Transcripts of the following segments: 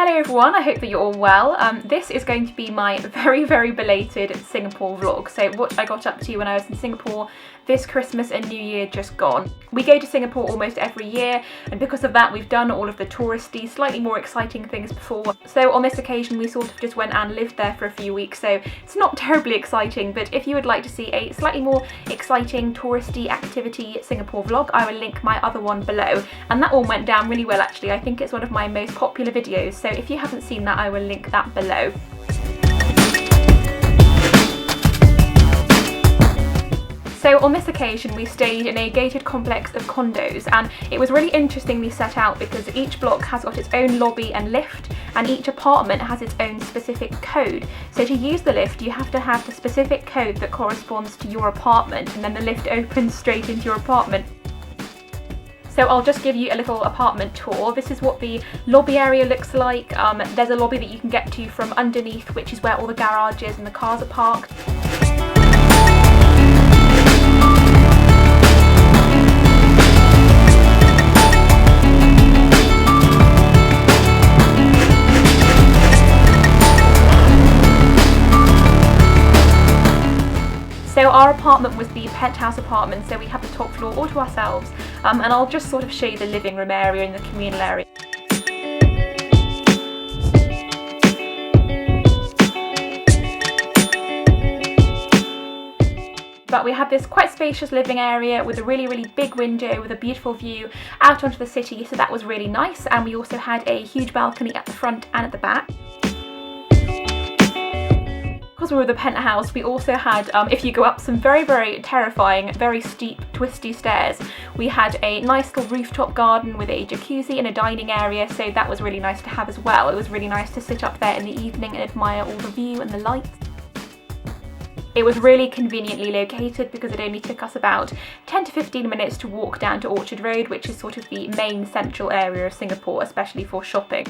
Hello everyone, I hope that you're all well. This is going to be my very belated Singapore vlog. So what I got up to when I was in Singapore this Christmas and New Year just gone. We go to Singapore almost every year, and because of that we've done all of the touristy, slightly more exciting things before. So on this occasion we sort of just went and lived there for a few weeks, so it's not terribly exciting, but if you would like to see a slightly more exciting touristy activity Singapore vlog, I will link my other one below. And that one went down really well actually. I think it's one of my most popular videos, so if you haven't seen that I will link that below. So on this occasion we stayed in a gated complex of condos, and it was really interestingly set out because each block has got its own lobby and lift, and each apartment has its own specific code. So to use the lift you have to have the specific code that corresponds to your apartment, and then the lift opens straight into your apartment. So I'll just give you a little apartment tour. This is what the lobby area looks like. There's a lobby that you can get to from underneath, which is where all the garages and the cars are parked. So our apartment was the penthouse apartment, so we have the top floor all to ourselves, and I'll just sort of show you the living room area and the communal area. But we have this quite spacious living area with a really big window with a beautiful view out onto the city, so that was really nice. And we also had a huge balcony at the front and at the back. Because we were the penthouse, we also had, if you go up some very terrifying, very steep, twisty stairs, we had a nice little rooftop garden with a jacuzzi and a dining area, so that was really nice to have as well. It was really nice to sit up there in the evening and admire all the view and the lights. It was really conveniently located because it only took us about 10 to 15 minutes to walk down to Orchard Road, which is sort of the main central area of Singapore, especially for shopping.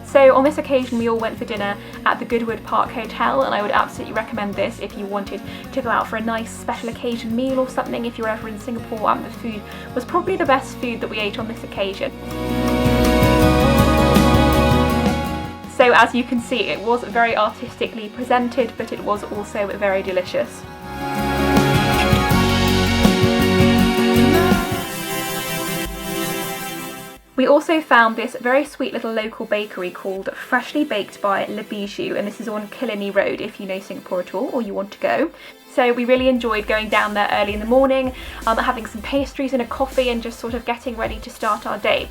So on this occasion we all went for dinner at the Goodwood Park Hotel, and I would absolutely recommend this if you wanted to go out for a nice special occasion meal or something if you're ever in Singapore. The food was probably the best food that we ate on this occasion. So as you can see, it was very artistically presented, but it was also very delicious. We also found this very sweet little local bakery called Freshly Baked by Le Bijou, and this is on Killiney Road if you know Singapore at all or you want to go. So we really enjoyed going down there early in the morning, having some pastries and a coffee and just sort of getting ready to start our day.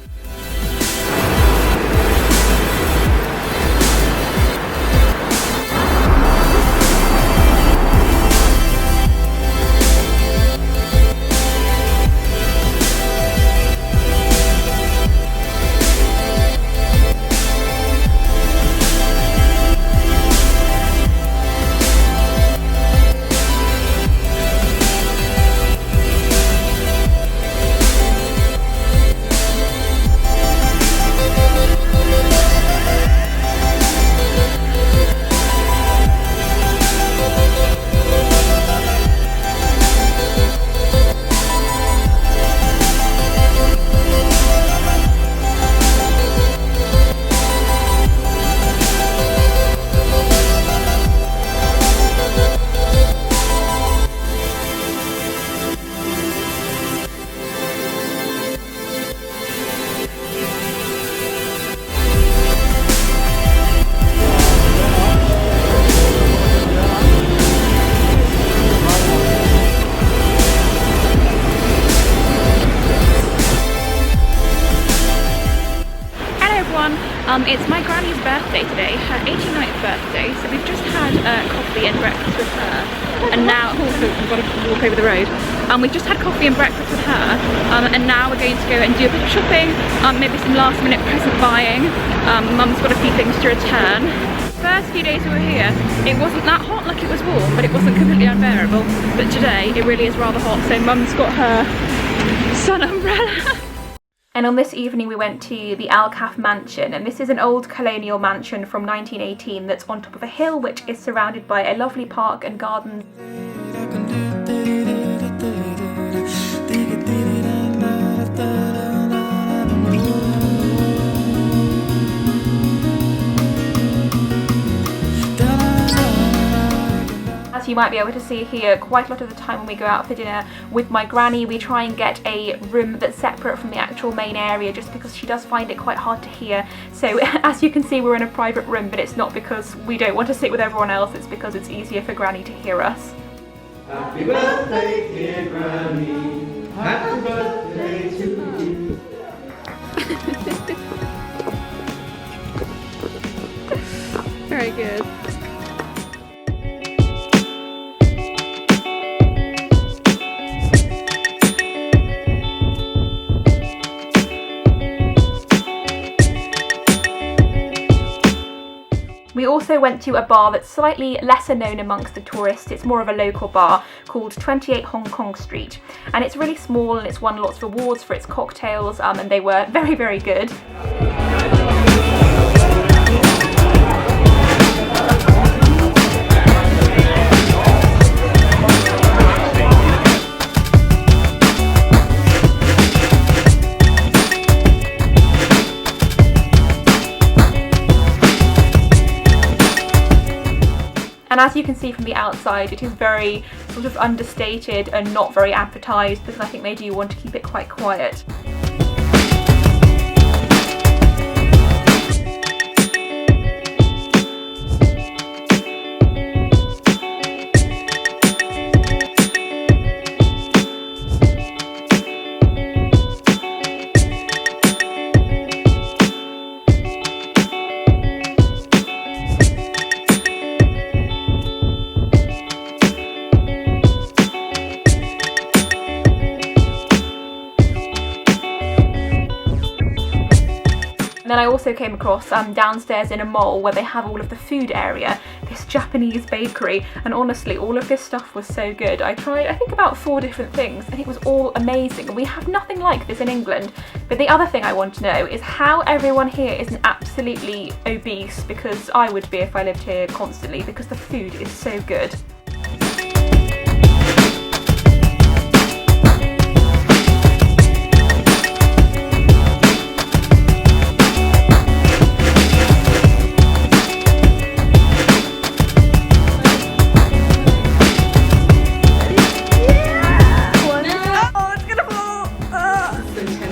It's my granny's birthday today, her 89th birthday, so we've just had coffee and breakfast with her, and now, we've got to walk over the road, we've just had coffee and breakfast with her, and now we're going to go and do a bit of shopping, maybe some last minute present buying. Mum's got a few things to return. first few days we were here, it wasn't that hot, like it was warm, but it wasn't completely unbearable. But today, it really is rather hot, so Mum's got her sun umbrella. And on this evening we went to the Alcaf mansion, and this is an old colonial mansion from 1918 that's on top of a hill which is surrounded by a lovely park and gardens. As you might be able to see here, quite a lot of the time when we go out for dinner with my granny, we try and get a room that's separate from the actual main area, just because she does find it quite hard to hear. So as you can see, we're in a private room, but it's not because we don't want to sit with everyone else, it's because it's easier for Granny to hear us. Happy birthday, dear Granny. Happy birthday to you. Very good. We also went to a bar that's slightly lesser known amongst the tourists. It's more of a local bar called 28 Hong Kong Street, and it's really small and it's won lots of awards for its cocktails, and they were very, very good. And as you can see from the outside, it is very sort of understated and not very advertised, because I think they do want to keep it quite quiet. Then I also came across downstairs in a mall where they have all of the food area, this Japanese bakery, and honestly all of this stuff was so good. I tried I think about 4 different things and it was all amazing, and we have nothing like this in England. But the other thing I want to know is how everyone here isn't absolutely obese, because I would be if I lived here constantly, because the food is so good.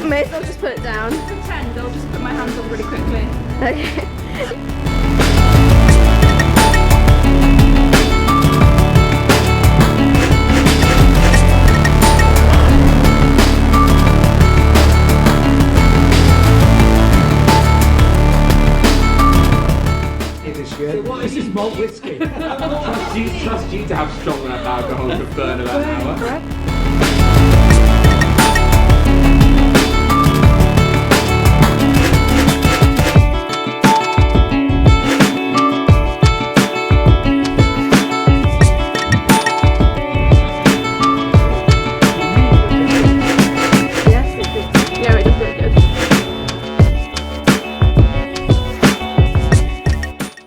May as well just put it down. Pretend, I'll just put my hands on really quickly. Okay. This is malt whiskey. Trust you to have strong enough alcohol to burn about an hour.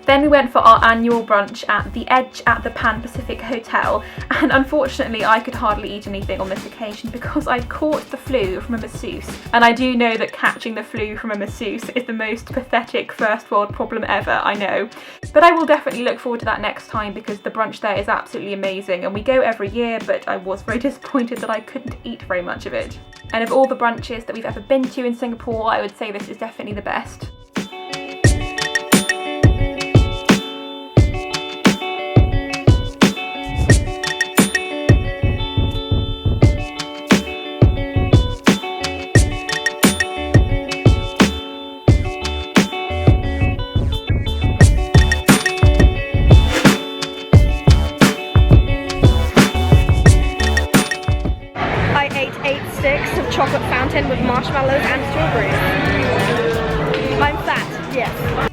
Then we went for our annual brunch at the Edge at the Pan Pacific Hotel, and unfortunately I could hardly eat anything on this occasion because I'd caught the flu from a masseuse. And I do know that catching the flu from a masseuse is the most pathetic first world problem ever, I know. But I will definitely look forward to that next time, because the brunch there is absolutely amazing and we go every year, but I was very disappointed that I couldn't eat very much of it. And of all the brunches that we've ever been to in Singapore, I would say this is definitely the best. I ate 8 sticks of chocolate fountain with marshmallows and strawberries. I'm fat, yes.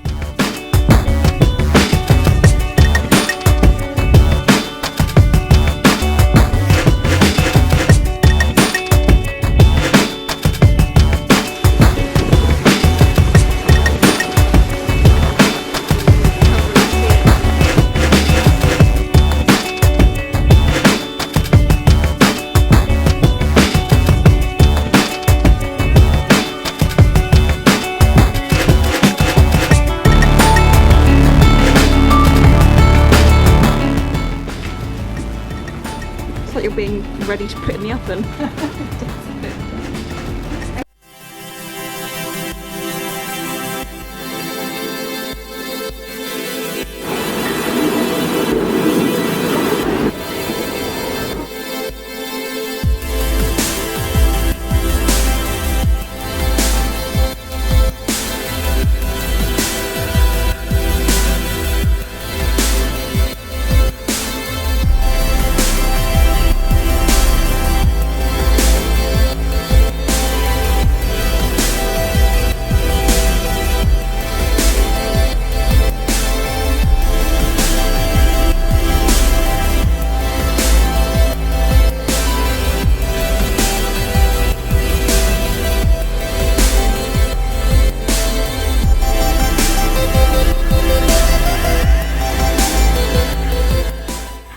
like you're being ready to put in the oven.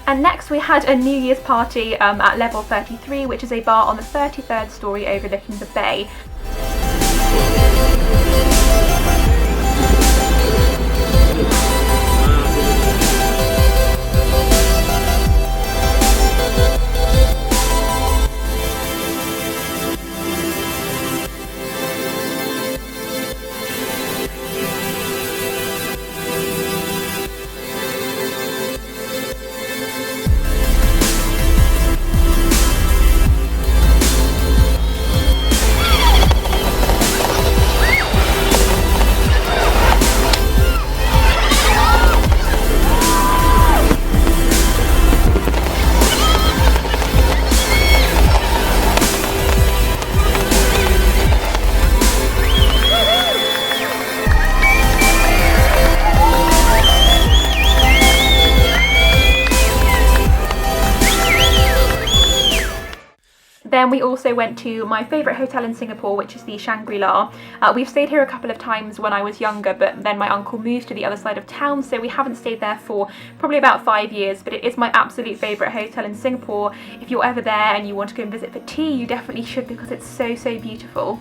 And next we had a New Year's party at level 33, which is a bar on the 33rd story overlooking the bay. Then we also went to my favourite hotel in Singapore, which is the ShangriLa. We've stayed here a couple of times when I was younger, but then my uncle moved to the other side of town, so we haven't stayed there for probably about 5 years, but it is my absolute favourite hotel in Singapore. If you're ever there and you want to go and visit for tea, you definitely should, because it's so, so beautiful.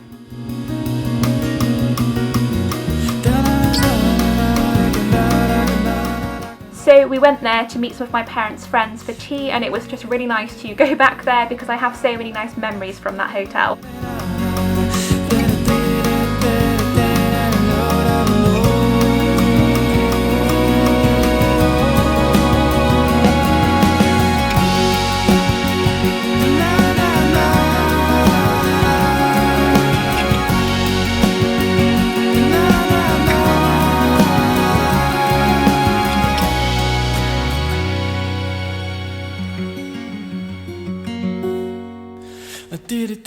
So we went there to meet some of my parents' friends for tea, and it was just really nice to go back there because I have so many nice memories from that hotel. Did it,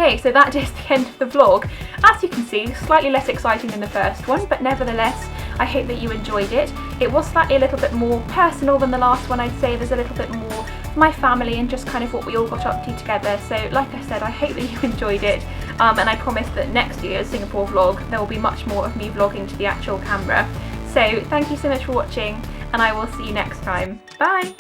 Okay, so that is the end of the vlog. As you can see, slightly less exciting than the first one, but nevertheless, I hope that you enjoyed it. It was slightly a little bit more personal than the last one, I'd say. There's a little bit more my family and just kind of what we all got up to together. So like I said, I hope that you enjoyed it, and I promise that next year's Singapore vlog there will be much more of me vlogging to the actual camera. So thank you so much for watching, and I will see you next time. Bye!